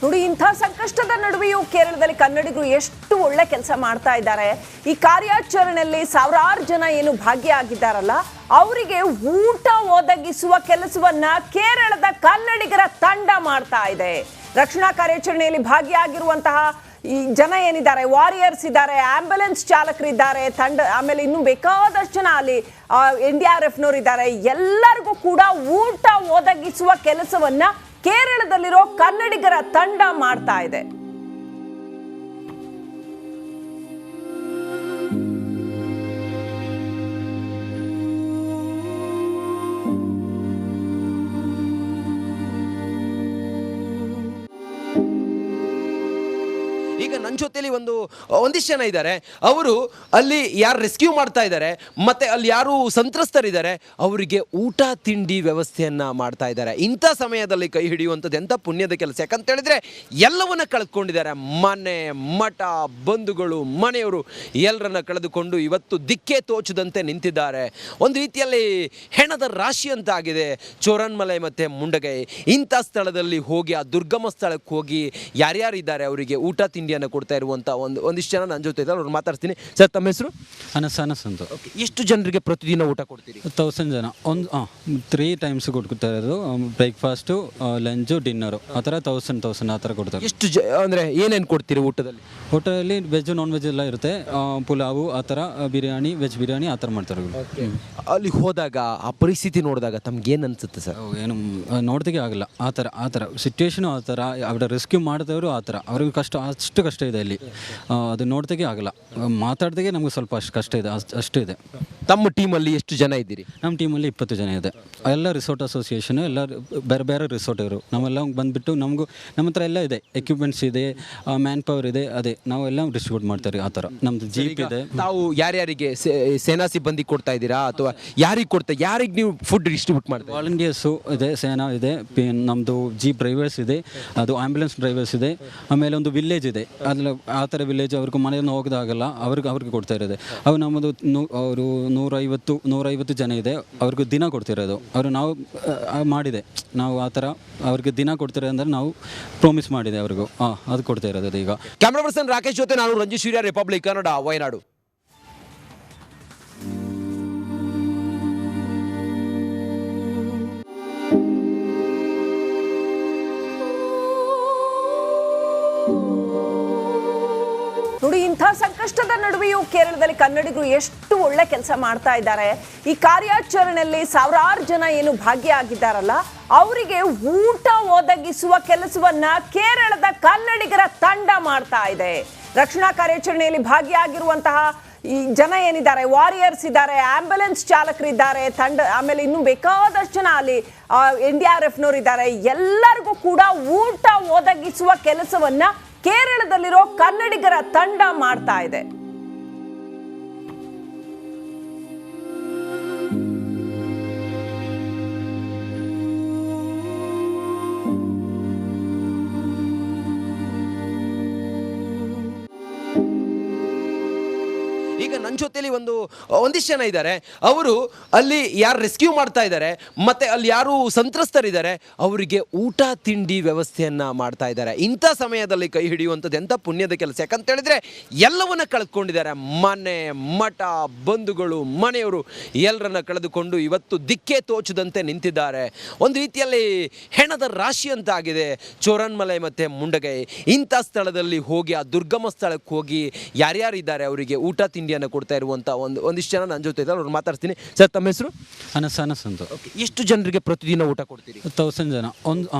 ನೋಡಿ, ಇಂಥ ಸಂಕಷ್ಟದ ನಡುವೆಯೂ ಕೇರಳದಲ್ಲಿ ಕನ್ನಡಿಗರು ಎಷ್ಟು ಒಳ್ಳೆ ಕೆಲಸ ಮಾಡ್ತಾ ಇದ್ದಾರೆ. ಈ ಕಾರ್ಯಾಚರಣೆಯಲ್ಲಿ ಸಾವಿರಾರು ಜನ ಏನು ಭಾಗಿಯಾಗಿದ್ದಾರಲ್ಲ, ಅವರಿಗೆ ಊಟ ಒದಗಿಸುವ ಕೆಲಸವನ್ನ ಕೇರಳದ ಕನ್ನಡಿಗರ ತಂಡ ಮಾಡ್ತಾ ಇದೆ. ರಕ್ಷಣಾ ಕಾರ್ಯಾಚರಣೆಯಲ್ಲಿ ಭಾಗಿಯಾಗಿರುವಂತಹ ಈ ಜನ ಏನಿದ್ದಾರೆ, ವಾರಿಯರ್ಸ್ ಇದ್ದಾರೆ, ಆಂಬ್ಯುಲೆನ್ಸ್ ಚಾಲಕರಿದ್ದಾರೆ, ತಂಡ, ಆಮೇಲೆ ಇನ್ನು ಬೇಕಾದಷ್ಟು ಜನ ಅಲ್ಲಿ NDRF ನವರು ಇದ್ದಾರೆ. ಎಲ್ಲರಿಗೂ ಕೂಡ ಊಟ ಒದಗಿಸುವ ಕೆಲಸವನ್ನ ಕೇರಳದಲ್ಲಿರೋ ಕನ್ನಡಿಗರ ತಂಡ ಮಾಡ್ತಾ ಇದೆ. ಈಗ ನನ್ನ ಜೊತೆಲಿ ಒಂದಿಷ್ಟು ಜನ ಇದ್ದಾರೆ. ಅವರು ಅಲ್ಲಿ ಯಾರು ರೆಸ್ಕ್ಯೂ ಮಾಡ್ತಾ ಇದ್ದಾರೆ, ಮತ್ತೆ ಅಲ್ಲಿ ಯಾರು ಸಂತ್ರಸ್ತರಿದ್ದಾರೆ, ಅವರಿಗೆ ಊಟ ತಿಂಡಿ ವ್ಯವಸ್ಥೆಯನ್ನ ಮಾಡ್ತಾ ಇದ್ದಾರೆ. ಇಂಥ ಸಮಯದಲ್ಲಿ ಕೈ ಹಿಡಿಯುವಂಥದ್ದು ಎಂಥ ಪುಣ್ಯದ ಕೆಲಸ. ಯಾಕಂತ ಹೇಳಿದ್ರೆ ಎಲ್ಲವನ್ನ ಕಳೆದುಕೊಂಡಿದ್ದಾರೆ. ಮನೆ, ಮಠ, ಬಂಧುಗಳು, ಮನೆಯವರು ಎಲ್ಲರನ್ನ ಕಳೆದುಕೊಂಡು ಇವತ್ತು ದಿಕ್ಕೇ ತೋಚದಂತೆ ನಿಂತಿದ್ದಾರೆ. ಒಂದು ರೀತಿಯಲ್ಲಿ ಹೆಣದ ರಾಶಿ ಅಂತ ಆಗಿದೆ ಚೋರನ್ಮಲೈ ಮತ್ತು ಮುಂಡಗೈ. ಇಂಥ ಸ್ಥಳದಲ್ಲಿ ಹೋಗಿ, ಆ ದುರ್ಗಮ ಸ್ಥಳಕ್ಕೆ ಹೋಗಿ ಯಾರ್ಯಾರಿದ್ದಾರೆ ಅವರಿಗೆ ಊಟ ತಿಂಡಿಯನ್ನು ಕೊಡ್ತಾ ಇರುವಂಥ ಒಂದಿಷ್ಟು ಜನ ನನ್ನ ಜೊತೆ ಇದ್ದಾರೆ. ಅವ್ರು ಮಾತಾಡ್ತೀನಿ. ಸರ್, ತಮ್ಮ ಹೆಸರು? ಅನಸ್ ಅಂತ. ಎಷ್ಟು ಜನರಿಗೆ ಪ್ರತಿದಿನ ಊಟ ಕೊಡ್ತೀರಿ? 1000 ಜನ. 3 ಟೈಮ್ಸ್ ಕೊಡ್ತಾ ಇರೋದು. ಬ್ರೇಕ್ಫಾಸ್ಟು, ಲಂಚು, ಡಿನ್ನರು, ಆ ಥರ 1000 ಆ ಥರ ಕೊಡ್ತಾರೆ. ಎಷ್ಟು ಅಂದರೆ ಏನೇನು ಕೊಡ್ತೀರಿ ಊಟದಲ್ಲಿ? ಊಟದಲ್ಲಿ ವೆಜ್, ನಾನ್ ವೆಜ್ ಎಲ್ಲ ಇರುತ್ತೆ. ಪುಲಾವು, ಆ ಥರ ಬಿರಿಯಾನಿ, ವೆಜ್ ಬಿರಿಯಾನಿ ಆ ಥರ ಮಾಡ್ತಾರೆ. ಅಲ್ಲಿ ಹೋದಾಗ ಆ ಪರಿಸ್ಥಿತಿ ನೋಡಿದಾಗ ತಮ್ಗೇನು ಅನ್ಸುತ್ತೆ ಸರ್? ಏನು ನೋಡ್ದಾಗೆ ಆಗಲ್ಲ. ಆ ಥರ ಸಿಚುವೇಶನು ಆ ಥರ. ಅವ್ರ ರೆಸ್ಕ್ಯೂ ಮಾಡಿದವರು ಆ ಥರ. ಅವ್ರಿಗೆ ಅಷ್ಟು ಕಷ್ಟ ಇದೆ ಅಲ್ಲಿ. ಅದು ನೋಡ್ದಾಗೆ ಆಗಲ್ಲ. ಮಾತಾಡ್ದಾಗೆ ನಮ್ಗೆ ಸ್ವಲ್ಪ ಅಷ್ಟು ಕಷ್ಟ ಇದೆ, ಅಷ್ಟು ಇದೆ. ತಮ್ಮ ಟೀಮಲ್ಲಿ ಎಷ್ಟು ಜನ ಇದ್ದೀರಿ? ನಮ್ಮ ಟೀಮಲ್ಲಿ 20 ಜನ ಇದೆ. ಎಲ್ಲ ರಿಸೋರ್ಟ್ ಅಸೋಸಿಯೇಷನ್, ಎಲ್ಲ ಬೇರೆ ಬೇರೆ ರಿಸೋರ್ಟ್ ಇವರು. ನಾವೆಲ್ಲ ಬಂದುಬಿಟ್ಟು ನಮ್ಮ ಹತ್ರ ಎಲ್ಲ ಇದೆ, ಎಕ್ವಿಪ್ಮೆಂಟ್ಸ್ ಇದೆ, ಮ್ಯಾನ್ ಪವರ್ ಇದೆ. ಅದೇ ನಾವೆಲ್ಲ ಡಿಸ್ಟ್ರಿಬ್ಯೂಟ್ ಮಾಡ್ತಾರೆ. ಆ ಥರ ನಮ್ಮದು ಜೀಪ್ ಇದೆ. ತಾವು ಯಾರ್ಯಾರಿಗೆ ಸೇನಾ ಸಿಬ್ಬಂದಿ ಕೊಡ್ತಾ ಇದ್ದೀರಾ, ಅಥವಾ ಯಾರಿಗೆ ನೀವು ಫುಡ್ ಡಿಸ್ಟ್ರಿಬ್ಯೂಟ್ ಮಾಡ್ತೀರಾ? ವಾಲಂಟಿಯರ್ಸು ಇದೆ, ಸೇನಾ ಇದೆ, ನಮ್ಮದು ಜೀಪ್ ಡ್ರೈವರ್ಸ್ ಇದೆ, ಅದು ಆ್ಯಂಬುಲೆನ್ಸ್ ಡ್ರೈವರ್ಸ್ ಇದೆ. ಆಮೇಲೆ ಒಂದು ವಿಲೇಜ್ ಇದೆ, ಅದ್ರಲ್ಲಿ ಆ ಥರ ವಿಲೇಜ್ ಅವ್ರಿಗೆ ಮನೆಯನ್ನು ಹೋಗೋದಾಗಲ್ಲ, ಅವ್ರಿಗೆ ಕೊಡ್ತಾ ಇರೋದು. ಅವು ನಮ್ಮದು ಅವರು 150 ಜನ ಇದೆ. ಅವ್ರಿಗೆ ದಿನ ಕೊಡ್ತಿರೋದು. ಅವರು ನಾವು ಮಾಡಿದೆ, ನಾವು ಆ ಥರ ಅವ್ರಿಗೆ ದಿನ ಕೊಡ್ತಿರೋ ಅಂದರೆ ನಾವು ಪ್ರಾಮಿಸ್ ಮಾಡಿದೆ ಅವ್ರಿಗೂ. ಅದು ಕೊಡ್ತಾ ಇರೋದು. ಈಗ ಕ್ಯಾಮ್ರಾ ಪರ್ಸನ್ ರಾಕೇಶ್ ಜೊತೆ ನಾನು ರಂಜಿತ್ ಸೂರ್ಯ, ರಿಪಬ್ಲಿಕ್ ಕನ್ನಡ, ವಯನಾಡು. ನೋಡಿ, ಇಂಥ ಸಂಕಷ್ಟದ ನಡುವೆಯೂ ಕೇರಳದಲ್ಲಿ ಕನ್ನಡಿಗರು ಎಷ್ಟು ಒಳ್ಳೆ ಕೆಲಸ ಮಾಡ್ತಾ ಇದ್ದಾರೆ. ಈ ಕಾರ್ಯಾಚರಣೆಯಲ್ಲಿ ಸಾವಿರಾರು ಜನ ಏನು ಭಾಗಿಯಾಗಿದ್ದಾರಲ್ಲ, ಅವರಿಗೆ ಊಟ ಒದಗಿಸುವ ಕೆಲಸವನ್ನ ಕೇರಳದ ಕನ್ನಡಿಗರ ತಂಡ ಮಾಡ್ತಾ ಇದೆ. ರಕ್ಷಣಾ ಕಾರ್ಯಾಚರಣೆಯಲ್ಲಿ ಭಾಗಿಯಾಗಿರುವಂತಹ ಈ ಜನ ಏನಿದ್ದಾರೆ, ವಾರಿಯರ್ಸ್ ಇದ್ದಾರೆ, ಆಂಬ್ಯುಲೆನ್ಸ್ ಚಾಲಕರಿದ್ದಾರೆ, ತಂಡ, ಆಮೇಲೆ ಇನ್ನು ಬೇಕಾದಷ್ಟು ಜನ ಅಲ್ಲಿ NDRF ನವರು ಇದ್ದಾರೆ. ಎಲ್ಲರಿಗೂ ಕೂಡ ಊಟ ಒದಗಿಸುವ ಕೆಲಸವನ್ನ ಕೇರಳದಲ್ಲಿರೋ ಕನ್ನಡಿಗರ ತಂಡ ಮಾಡ್ತಾ ಇದೆ. ಈಗ ನನ್ನ ಜೊತೆಲಿ ಒಂದಿಷ್ಟು ಜನ ಇದ್ದಾರೆ. ಅವರು ಅಲ್ಲಿ ಯಾರು ರೆಸ್ಕ್ಯೂ ಮಾಡ್ತಾ ಇದ್ದಾರೆ, ಮತ್ತೆ ಅಲ್ಲಿ ಯಾರು ಸಂತ್ರಸ್ತರಿದ್ದಾರೆ, ಅವರಿಗೆ ಊಟ ತಿಂಡಿ ವ್ಯವಸ್ಥೆಯನ್ನ ಮಾಡ್ತಾ ಇದ್ದಾರೆ. ಇಂಥ ಸಮಯದಲ್ಲಿ ಕೈ ಹಿಡಿಯುವಂಥದ್ದು ಎಂಥ ಪುಣ್ಯದ ಕೆಲಸ. ಯಾಕಂತ ಹೇಳಿದ್ರೆ ಎಲ್ಲವನ್ನ ಕಳೆದುಕೊಂಡಿದ್ದಾರೆ. ಮನೆ, ಮಠ, ಬಂಧುಗಳು, ಮನೆಯವರು ಎಲ್ಲರನ್ನ ಕಳೆದುಕೊಂಡು ಇವತ್ತು ದಿಕ್ಕೇ ತೋಚದಂತೆ ನಿಂತಿದ್ದಾರೆ. ಒಂದು ರೀತಿಯಲ್ಲಿ ಹೆಣದ ರಾಶಿ ಅಂತ ಆಗಿದೆ ಚೋರನ್ಮಲೈ ಮತ್ತು ಮುಂಡಗೈ. ಇಂಥ ಸ್ಥಳದಲ್ಲಿ ಹೋಗಿ, ಆ ದುರ್ಗಮ ಸ್ಥಳಕ್ಕೆ ಹೋಗಿ ಯಾರ್ಯಾರಿದ್ದಾರೆ ಅವರಿಗೆ ಊಟ ತಿಂಡಿಯನ್ನು ಕೊಡ್ತಾ ಇರುವಂಥ ಒಂದಿಷ್ಟು ಜನ ನನ್ನ ಜೊತೆ ಇದ್ದಾರೆ. ಅವ್ರು ಮಾತಾಡ್ತೀನಿ. ಸರ್, ತಮ್ಮ ಹೆಸರು? ಅನಸ್ ಅಂತ. ಎಷ್ಟು ಜನರಿಗೆ ಪ್ರತಿದಿನ ಊಟ ಕೊಡ್ತೀರಿ? 1000 ಜನ.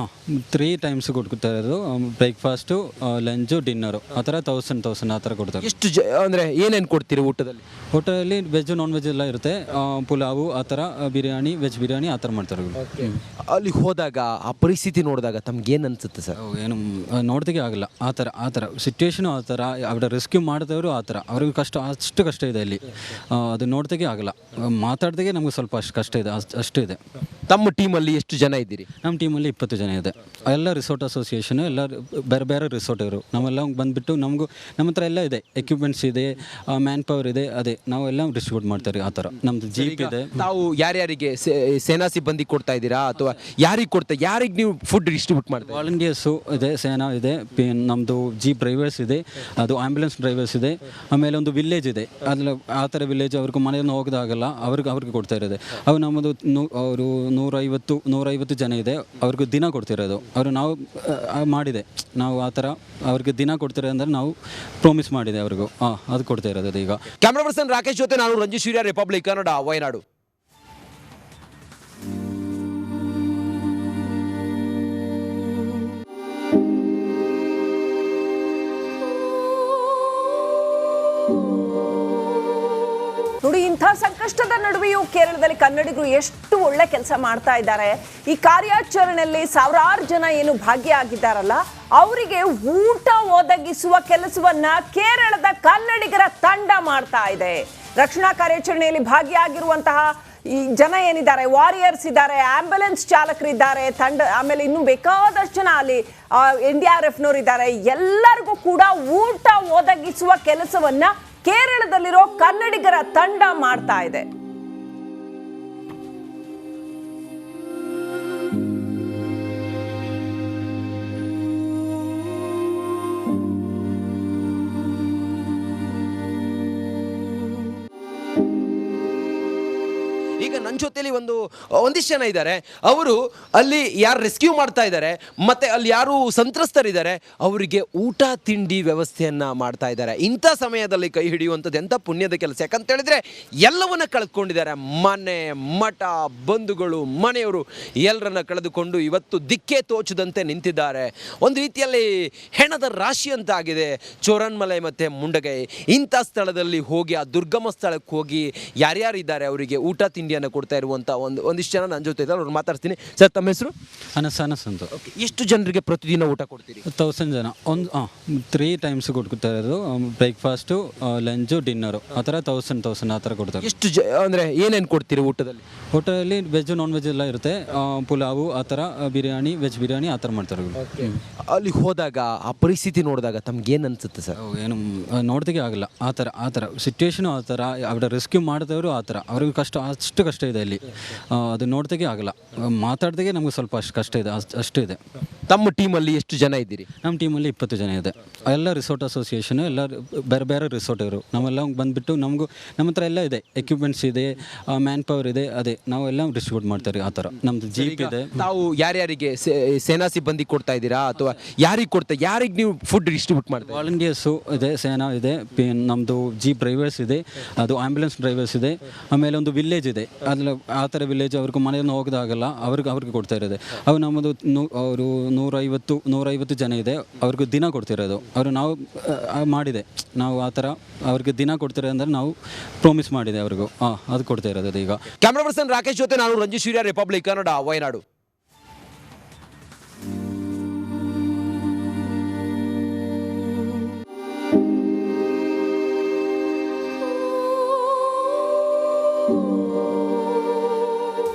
3 ಟೈಮ್ಸ್ ಕೊಡ್ತಾ ಇರೋದು. ಬ್ರೇಕ್ಫಾಸ್ಟು, ಲಂಚು, ಡಿನ್ನರು, ಆ ಥರ 1000 ಆ ಥರ ಕೊಡ್ತಾರೆ. ಎಷ್ಟು ಅಂದರೆ ಏನೇನು ಕೊಡ್ತೀರಿ ಊಟದಲ್ಲಿ? ಊಟದಲ್ಲಿ ವೆಜ್, ನಾನ್ ವೆಜ್ ಎಲ್ಲ ಇರುತ್ತೆ. ಪುಲಾವು, ಆ ಥರ ಬಿರಿಯಾನಿ, ವೆಜ್ ಬಿರಿಯಾನಿ ಆ ಥರ ಮಾಡ್ತಾರೆ. ಅಲ್ಲಿ ಹೋದಾಗ ಆ ಪರಿಸ್ಥಿತಿ ನೋಡಿದಾಗ ತಮ್ಗೇನು ಅನ್ಸುತ್ತೆ ಸರ್? ಏನು ನೋಡ್ದಾಗೆ ಆಗಲ್ಲ. ಆ ಥರ ಸಿಚುವೇಶನು ಆ ಥರ. ಅವ್ರ ರೆಸ್ಕ್ಯೂ ಮಾಡಿದವರು ಆ ಥರ. ಅವ್ರಿಗೆ ಅಷ್ಟು ಕಷ್ಟ ಇದೆ ಇಲ್ಲಿ. ಅದು ನೋಡ್ದಾಗೆ ಆಗಲ್ಲ, ಮಾತಾಡ್ದಾಗೆ ನಮಗೆ ಸ್ವಲ್ಪ ಅಷ್ಟು ಕಷ್ಟ ಇದೆ, ಅಷ್ಟು ಇದೆ. ತಮ್ಮ ಟೀಮಲ್ಲಿ ಎಷ್ಟು ಜನ ಇದ್ದೀರಿ? ನಮ್ಮ ಟೀಮಲ್ಲಿ 20 ಜನ ಇದೆ. ಎಲ್ಲ ರಿಸೋರ್ಟ್ ಅಸೋಸಿಯೇಷನ್, ಎಲ್ಲ ಬೇರೆ ಬೇರೆ ರಿಸೋರ್ಟ್ ಇವರು. ನಾವೆಲ್ಲ ಬಂದುಬಿಟ್ಟು ನಮ್ಮ ಹತ್ರ ಎಲ್ಲ ಇದೆ, ಎಕ್ವಿಪ್ಮೆಂಟ್ಸ್ ಇದೆ, ಮ್ಯಾನ್ ಪವರ್ ಇದೆ, ಅದೇ ನಾವೆಲ್ಲ ಡಿಸ್ಟ್ರಿಬ್ಯೂಟ್ ಮಾಡ್ತಾರೆ ಆ ಥರ. ನಮ್ಮದು ಜೀಪ್ ಇದೆ. ತಾವು ಯಾರ್ಯಾರಿಗೆ ಸೇನಾ ಸಿಬ್ಬಂದಿ ಕೊಡ್ತಾ ಇದ್ದೀರಾ ಅಥವಾ ಯಾರಿಗೆ ನೀವು ಫುಡ್ ಡಿಸ್ಟ್ರಿಬ್ಯೂಟ್ ಮಾಡ್ತೀರಾ? ವಾಲಂಟಿಯರ್ಸು ಇದೆ, ಸೇನಾ ಇದೆ, ನಮ್ಮದು ಜೀಪ್ ಡ್ರೈವರ್ಸ್ ಇದೆ, ಅದು ಆ್ಯಂಬುಲೆನ್ಸ್ ಡ್ರೈವರ್ಸ್ ಇದೆ. ಆಮೇಲೆ ಒಂದು ವಿಲೇಜ್ ಇದೆ, ಅದ್ರಲ್ಲಿ ಆ ಥರ ವಿಲೇಜ್ ಅವ್ರಿಗೆ ಮನೆಯನ್ನು ಹೋಗೋದಾಗಲ್ಲ, ಅವ್ರಿಗೆ ಕೊಡ್ತಾ ಇರೋದು. ಅವು ನಮ್ಮದು ಅವರು 150 ಜನ ಇದೆ, ಅವ್ರಿಗೆ ದಿನ ಕೊಡ್ತಿರೋದು. ಅವರು ನಾವು ಮಾಡಿದೆ, ನಾವು ಆ ಥರ ಅವ್ರಿಗೆ ದಿನ ಕೊಡ್ತಿರೋ ಅಂದರೆ ನಾವು ಪ್ರಾಮಿಸ್ ಮಾಡಿದೆ ಅವ್ರಿಗೂ, ಅದು ಕೊಡ್ತಾ ಇರೋದು ಈಗ. ಕ್ಯಾಮ್ರಾ ಪರ್ಸನ್ ರಾಕೇಶ್ ಜೊತೆ ನಾನು ರಂಜಿತ್ ಸೂರ್ಯ, ರಿಪಬ್ಲಿಕ್ ಕನ್ನಡ, ವಯನಾಡು. ನೋಡಿ, ಇಂಥ ಸಂಕಷ್ಟದ ನಡುವೆಯೂ ಕೇರಳದಲ್ಲಿ ಕನ್ನಡಿಗರು ಎಷ್ಟು ಒಳ್ಳೆ ಕೆಲಸ ಮಾಡ್ತಾ ಇದ್ದಾರೆ. ಈ ಕಾರ್ಯಾಚರಣೆಯಲ್ಲಿ ಸಾವಿರಾರು ಜನ ಏನು ಭಾಗಿಯಾಗಿದ್ದಾರಲ್ಲ, ಅವರಿಗೆ ಊಟ ಒದಗಿಸುವ ಕೆಲಸವನ್ನ ಕೇರಳದ ಕನ್ನಡಿಗರ ತಂಡ ಮಾಡ್ತಾ ಇದೆ. ರಕ್ಷಣಾ ಕಾರ್ಯಾಚರಣೆಯಲ್ಲಿ ಭಾಗಿಯಾಗಿರುವಂತಹ ಈ ಜನ ಏನಿದ್ದಾರೆ, ವಾರಿಯರ್ಸ್ ಇದ್ದಾರೆ, ಆಂಬ್ಯುಲೆನ್ಸ್ ಚಾಲಕರಿದ್ದಾರೆ, ಆಮೇಲೆ ಇನ್ನೂ ಬೇಕಾದಷ್ಟು ಜನ ಅಲ್ಲಿ NDRF ಇದ್ದಾರೆ. ಎಲ್ಲರಿಗೂ ಕೂಡ ಊಟ ಒದಗಿಸುವ ಕೆಲಸವನ್ನ ಕೇರಳದಲ್ಲಿರೋ ಕನ್ನಡಿಗರ ತಂಡ ಮಾಡ್ತಾ ಇದೆ. ಈಗ ನನ್ನ ಜೊತೆಲಿ ಒಂದಿಷ್ಟು ಜನ ಇದ್ದಾರೆ. ಅವರು ಅಲ್ಲಿ ಯಾರು ರೆಸ್ಕ್ಯೂ ಮಾಡ್ತಾ ಇದ್ದಾರೆ ಮತ್ತೆ ಅಲ್ಲಿ ಯಾರು ಸಂತ್ರಸ್ತರಿದ್ದಾರೆ ಅವರಿಗೆ ಊಟ ತಿಂಡಿ ವ್ಯವಸ್ಥೆಯನ್ನ ಮಾಡ್ತಾ ಇದ್ದಾರೆ. ಇಂಥ ಸಮಯದಲ್ಲಿ ಕೈ ಹಿಡಿಯುವಂಥದ್ದು ಎಂಥ ಪುಣ್ಯದ ಕೆಲಸ. ಯಾಕಂತ ಹೇಳಿದ್ರೆ ಎಲ್ಲವನ್ನ ಕಳೆದುಕೊಂಡಿದ್ದಾರೆ. ಮನೆ, ಮಠ, ಬಂಧುಗಳು, ಮನೆಯವರು ಎಲ್ಲರನ್ನ ಕಳೆದುಕೊಂಡು ಇವತ್ತು ದಿಕ್ಕೇ ತೋಚದಂತೆ ನಿಂತಿದ್ದಾರೆ. ಒಂದು ರೀತಿಯಲ್ಲಿ ಹೆಣದ ರಾಶಿ ಅಂತ ಆಗಿದೆ ಚೋರನ್ಮಲೈ ಮತ್ತು ಮುಂಡಗೈ. ಇಂಥ ಸ್ಥಳದಲ್ಲಿ ಹೋಗಿ, ಆ ದುರ್ಗಮ ಸ್ಥಳಕ್ಕೆ ಹೋಗಿ ಯಾರ್ಯಾರಿದ್ದಾರೆ ಅವರಿಗೆ ಊಟ ತಿಂಡಿಯನ್ನು ಕೊಡ್ತಾ ಇರುವಂಥ ಒಂದಿಷ್ಟು ಜನ ನನ್ನ ಜೊತೆ ಇದ್ದಾರೆ. ಅವ್ರು ಮಾತಾಡ್ತೀನಿ. ಸರ್, ತಮ್ಮ ಹೆಸರು? ಅನಸ್ ಅಂತ. ಎಷ್ಟು ಜನರಿಗೆ ಪ್ರತಿದಿನ ಊಟ ಕೊಡ್ತೀರಿ? 1000 ಜನ. 3 ಟೈಮ್ಸ್ ಕೊಡ್ತಾ ಇರೋದು, ಬ್ರೇಕ್ಫಾಸ್ಟು, ಲಂಚು, ಡಿನ್ನರು, ಆ ಥರ 1000 ಆ ಥರ ಕೊಡ್ತಾರೆ. ಎಷ್ಟು ಅಂದರೆ ಏನೇನು ಕೊಡ್ತೀರಿ ಊಟದಲ್ಲಿ? ಊಟದಲ್ಲಿ ವೆಜ್, ನಾನ್ ವೆಜ್ ಎಲ್ಲ ಇರುತ್ತೆ. ಪುಲಾವು ಆ ಥರ, ಬಿರಿಯಾನಿ, ವೆಜ್ ಬಿರಿಯಾನಿ ಆ ಥರ ಮಾಡ್ತಾರೆ. ಅಲ್ಲಿ ಹೋದಾಗ ಆ ಪರಿಸ್ಥಿತಿ ನೋಡಿದಾಗ ತಮ್ಗೇನು ಅನ್ಸುತ್ತೆ ಸರ್? ಏನು ನೋಡ್ದಾಗೆ ಆಗಲ್ಲ, ಆ ಥರ ಸಿಚುವೇಶನು ಆ ಥರ. ಅವ್ರ ರೆಸ್ಕ್ಯೂ ಮಾಡಿದವರು ಆ ಥರ, ಅವ್ರಿಗೆ ಅಷ್ಟು ಕಷ್ಟ ಇದೆ ಇಲ್ಲಿ. ಅದು ನೋಡ್ದಾಗೆ ಆಗಲ್ಲ, ಮಾತಾಡ್ದಾಗೆ ನಮಗೆ ಸ್ವಲ್ಪ ಅಷ್ಟು ಕಷ್ಟ ಇದೆ, ಅಷ್ಟು ಇದೆ. ತಮ್ಮ ಟೀಮಲ್ಲಿ ಎಷ್ಟು ಜನ ಇದ್ದೀರಿ? ನಮ್ಮ ಟೀಮಲ್ಲಿ 20 ಜನ ಇದೆ. ಎಲ್ಲ ರಿಸೋರ್ಟ್ ಅಸೋಸಿಯೇಷನ್, ಎಲ್ಲ ಬೇರೆ ಬೇರೆ ರಿಸೋರ್ಟ್ ಇವರು. ನಾವೆಲ್ಲ ಬಂದುಬಿಟ್ಟು ನಮ್ಮ ಹತ್ರ ಎಲ್ಲ ಇದೆ, ಎಕ್ವಿಪ್ಮೆಂಟ್ಸ್ ಇದೆ, ಮ್ಯಾನ್ ಪವರ್ ಇದೆ, ಅದೇ ನಾವೆಲ್ಲ ಡಿಸ್ಟ್ರಿಬ್ಯೂಟ್ ಮಾಡ್ತಾರೆ ಆ ಥರ. ನಮ್ಮದು ಜೀಪ್ ಇದೆ. ತಾವು ಯಾರ್ಯಾರಿಗೆ ಸೇನಾ ಸಿಬ್ಬಂದಿ ಕೊಡ್ತಾ ಇದ್ದೀರಾ ಅಥವಾ ಯಾರಿಗೆ ನೀವು ಫುಡ್ ಡಿಸ್ಟ್ರಿಬ್ಯೂಟ್ ಮಾಡ್ತೀರಾ? ವಾಲಂಟಿಯರ್ಸು ಇದೆ, ಸೇನಾ ಇದೆ, ನಮ್ಮದು ಜೀಪ್ ಡ್ರೈವರ್ಸ್ ಇದೆ, ಅದು ಆ್ಯಂಬುಲೆನ್ಸ್ ಡ್ರೈವರ್ಸ್ ಇದೆ. ಆಮೇಲೆ ಒಂದು ವಿಲೇಜ್ ಇದೆ, ಅದ್ರಲ್ಲಿ ಆ ಥರ ವಿಲೇಜ್ ಅವ್ರಿಗೆ ಮನೆಯನ್ನು ಹೋಗೋದಾಗಲ್ಲ, ಅವ್ರಿಗೆ ಕೊಡ್ತಾ ಇರೋದು. ಅವು ನಮ್ಮದು ಅವರು 150 ಜನ ಇದೆ, ಅವ್ರಿಗೆ ದಿನ ಕೊಡ್ತಿರೋದು. ಅವರು ನಾವು ಮಾಡಿದೆ, ನಾವು ಆ ಥರ ಅವ್ರಿಗೆ ದಿನ ಕೊಡ್ತಿರೋ ಅಂದರೆ ನಾವು ಪ್ರಾಮಿಸ್ ಮಾಡಿದೆ ಅವ್ರಿಗೂ, ಅದು ಕೊಡ್ತಾ ಇರೋದು ಈಗ. ಕ್ಯಾಮ್ರಾ ಪರ್ಸನ್ ರಾಕೇಶ್ ಜೊತೆ ನಾನು ರಂಜಿತ್ ಸೂರ್ಯ, ರಿಪಬ್ಲಿಕ್ ಕನ್ನಡ, ವಯನಾಡು.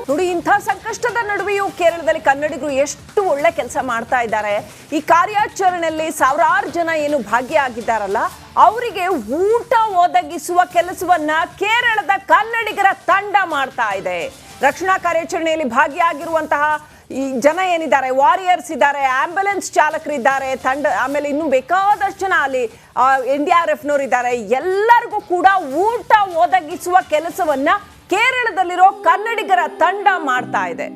ನೋಡಿ, ಇಂಥ ಸಂಕಷ್ಟದ ನಡುವೆಯೂ ಕೇರಳದಲ್ಲಿ ಕನ್ನಡಿಗರು ಎಷ್ಟು ಒಳ್ಳೆ ಕೆಲಸ ಮಾಡ್ತಾ ಇದ್ದಾರೆ. ಈ ಕಾರ್ಯಾಚರಣೆಯಲ್ಲಿ ಸಾವಿರಾರು ಜನ ಏನು ಭಾಗಿಯಾಗಿದ್ದಾರಲ್ಲ, ಅವರಿಗೆ ಊಟ ಒದಗಿಸುವ ಕೆಲಸವನ್ನ ಕೇರಳದ ಕನ್ನಡಿಗರ ತಂಡ ಮಾಡ್ತಾ ಇದೆ. ರಕ್ಷಣಾ ಕಾರ್ಯಾಚರಣೆಯಲ್ಲಿ ಭಾಗಿಯಾಗಿರುವಂತಹ ಈ ಜನ ಏನಿದ್ದಾರೆ, ವಾರಿಯರ್ಸ್ ಇದ್ದಾರೆ, ಆಂಬ್ಯುಲೆನ್ಸ್ ಚಾಲಕರಿದ್ದಾರೆ, ಆಮೇಲೆ ಇನ್ನೂ ಬೇಕಾದಷ್ಟು ಜನ ಅಲ್ಲಿ NDRF ಇದ್ದಾರೆ. ಎಲ್ಲರಿಗೂ ಕೂಡ ಊಟ ಒದಗಿಸುವ ಕೆಲಸವನ್ನ ಕೇರಳದಲ್ಲಿರೋ ಕನ್ನಡಿಗರ ತಂಡ ಮಾಡ್ತಾ ಇದೆ.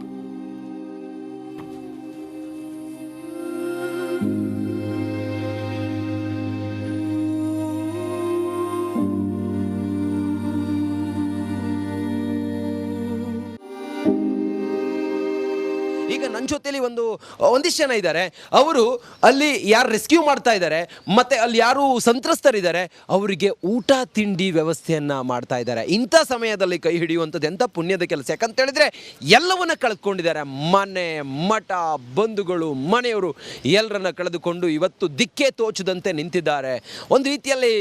ಈಗ ನನ್ನ ನನ್ನ ಜೊತೆಲಿ ಒಂದಿಷ್ಟು ಜನ ಇದ್ದಾರೆ. ಅವರು ಅಲ್ಲಿ ಯಾರು ರೆಸ್ಕ್ಯೂ ಮಾಡ್ತಾ ಇದ್ದಾರೆ ಮತ್ತೆ ಅಲ್ಲಿ ಯಾರು ಸಂತ್ರಸ್ತರಿದ್ದಾರೆ ಅವರಿಗೆ ಊಟ ತಿಂಡಿ ವ್ಯವಸ್ಥೆಯನ್ನ ಮಾಡ್ತಾ ಇದ್ದಾರೆ. ಇಂಥ ಸಮಯದಲ್ಲಿ ಕೈ ಹಿಡಿಯುವಂಥದ್ದು ಎಂಥ ಪುಣ್ಯದ ಕೆಲಸ. ಯಾಕಂತ ಹೇಳಿದ್ರೆ ಎಲ್ಲವನ್ನ ಕಳೆದುಕೊಂಡಿದ್ದಾರೆ. ಮನೆ ಮಠ ಬಂಧುಗಳು ಮನೆಯವರು ಎಲ್ಲರನ್ನ ಕಳೆದುಕೊಂಡು ಇವತ್ತು ದಿಕ್ಕೇ ತೋಚದಂತೆ ನಿಂತಿದ್ದಾರೆ. ಒಂದು ರೀತಿಯಲ್ಲಿ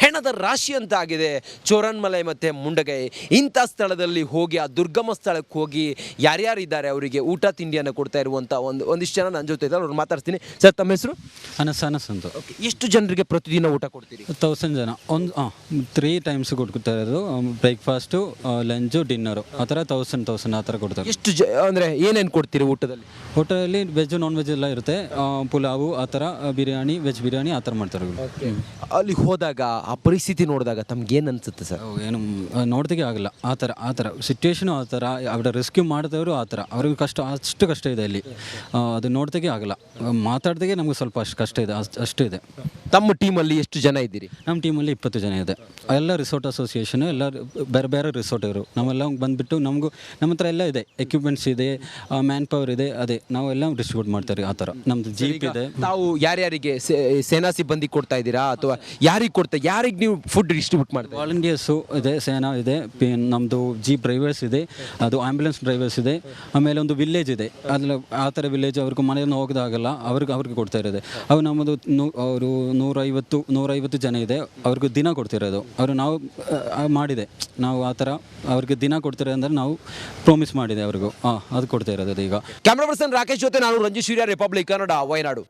ಹೆಣದ ರಾಶಿ ಅಂತ ಆಗಿದೆ ಚೋರನ್ಮಲೈ ಮತ್ತು ಮುಂಡಗೈ. ಇಂಥ ಸ್ಥಳದಲ್ಲಿ ಹೋಗಿ ಆ ದುರ್ಗಮ ಸ್ಥಳಕ್ಕೆ ಹೋಗಿ ಯಾರ್ಯಾರಿದ್ದಾರೆ ಅವರಿಗೆ ಊಟ ತಿಂಡಿಯನ್ನು ಕೊಡ್ತಾ ಇರುವಂಥ ಒಂದಿಷ್ಟು ಜನ ನನ್ನ ಜೊತೆ ಇದ್ದಾರೆ. ಅವ್ರು ಮಾತಾಡ್ತೀನಿ. ಸರ್, ತಮ್ಮ ಹೆಸರು? ಅನಸ್ ಅಂತ. ಎಷ್ಟು ಜನರಿಗೆ ಪ್ರತಿದಿನ ಊಟ ಕೊಡ್ತೀರಿ? 1000 ಜನ. 3 ಟೈಮ್ಸ್ ಕೊಡ್ತಾ ಇರೋದು. ಬ್ರೇಕ್ಫಾಸ್ಟು, ಲಂಚು, ಡಿನ್ನರು, ಆ ಥರ 1000 ಆ ಥರ ಕೊಡ್ತಾರೆ. ಎಷ್ಟು ಅಂದರೆ ಏನೇನು ಕೊಡ್ತೀರಿ ಊಟದಲ್ಲಿ? ಹೋಟೆಲಲ್ಲಿ ವೆಜ್ ನಾನ್ ವೆಜ್ ಎಲ್ಲ ಇರುತ್ತೆ. ಪುಲಾವು ಆ ಥರ, ಬಿರಿಯಾನಿ, ವೆಜ್ ಬಿರಿಯಾನಿ ಆ ಥರ ಮಾಡ್ತಾರೆ. ಅಲ್ಲಿ ಹೋದಾಗ ಆ ಪರಿಸ್ಥಿತಿ ನೋಡಿದಾಗ ತಮ್ಗೇನು ಅನ್ಸುತ್ತೆ ಸರ್? ಏನು ನೋಡ್ದಾಗೆ ಆಗಲ್ಲ. ಆ ಥರ ಸಿಚುವೇಶನು ಆ ಥರ. ಅವರ ರೆಸ್ಕ್ಯೂ ಮಾಡಿದವರು ಆ ಥರ. ಅವ್ರಿಗೆ ಅಷ್ಟು ಕಷ್ಟ ಇದೆ ಅಲ್ಲಿ. ಅದು ನೋಡ್ದಾಗೆ ಆಗಲ್ಲ. ಮಾತಾಡ್ದಾಗೆ ನಮಗೆ ಸ್ವಲ್ಪ ಅಷ್ಟು ಕಷ್ಟ ಇದೆ. ಅಷ್ಟು ಇದೆ. ತಮ್ಮ ಟೀಮಲ್ಲಿ ಎಷ್ಟು ಜನ ಇದ್ದೀರಿ? ನಮ್ಮ ಟೀಮಲ್ಲಿ 20 ಜನ ಇದೆ. ಎಲ್ಲ ರಿಸೋರ್ಟ್ ಅಸೋಸಿಯೇಷನ್, ಎಲ್ಲ ಬೇರೆ ಬೇರೆ ರಿಸೋರ್ಟ್ ಇವರು. ನಾವೆಲ್ಲ ಬಂದುಬಿಟ್ಟು ನಮ್ಮ ಹತ್ರ ಎಲ್ಲ ಇದೆ. ಎಕ್ವಿಪ್ಮೆಂಟ್ಸ್ ಇದೆ, ಮ್ಯಾನ್ ಪವರ್ ಇದೆ. ಅದೇ ನಾವೆಲ್ಲ ಡಿಸ್ಟ್ರಿಬ್ಯೂಟ್ ಮಾಡ್ತಾರೆ. ಆ ಥರ ನಮ್ಮದು ಜೀಪ್ ಇದೆ. ತಾವು ಯಾರ್ಯಾರಿಗೆ ಸೇನಾ ಸಿಬ್ಬಂದಿ ಕೊಡ್ತಾ ಇದ್ದೀರಾ ಅಥವಾ ಯಾರಿಗೆ ನೀವು ಫುಡ್ ಡಿಸ್ಟ್ರಿಬ್ಯೂಟ್ ಮಾಡ್ತೀರಾ? ವಾಲಂಟಿಯರ್ಸು ಇದೆ, ಸೇನಾ ಇದೆ, ನಮ್ಮದು ಜೀಪ್ ಡ್ರೈವರ್ಸ್ ಇದೆ, ಅದು ಆ್ಯಂಬುಲೆನ್ಸ್ ಡ್ರೈವರ್ಸ್ ಇದೆ. ಆಮೇಲೆ ಒಂದು ವಿಲೇಜ್ ಇದೆ. ಅದ್ರಲ್ಲಿ ಆ ಥರ ವಿಲೇಜ್ ಅವ್ರಿಗೆ ಮನೆಯನ್ನು ಹೋಗೋದಾಗಲ್ಲ, ಅವ್ರಿಗೆ ಕೊಡ್ತಾ ಇರೋದು. ಅವು ನಮ್ಮದು ಅವರು 150 ಜನ ಇದೆ. ಅವ್ರಿಗೆ ದಿನ ಕೊಡ್ತಿರೋದು. ಅವರು ನಾವು ಮಾಡಿದೆ. ನಾವು ಆ ಥರ ಅವ್ರಿಗೆ ದಿನ ಕೊಡ್ತಿರೋ ಅಂದರೆ ನಾವು ಪ್ರಾಮಿಸ್ ಮಾಡಿದೆ ಅವ್ರಿಗೂ. ಅದು ಕೊಡ್ತಾ ಇರೋದು ಈಗ. ಕ್ಯಾಮ್ರಾ ಪರ್ಸನ್ ರಾಕೇಶ್ ಜೊತೆ ನಾನು ರಂಜಿತ್ ಸೂರ್ಯ, ರಿಪಬ್ಲಿಕ್ ಕನ್ನಡ, ವಯನಾಡು.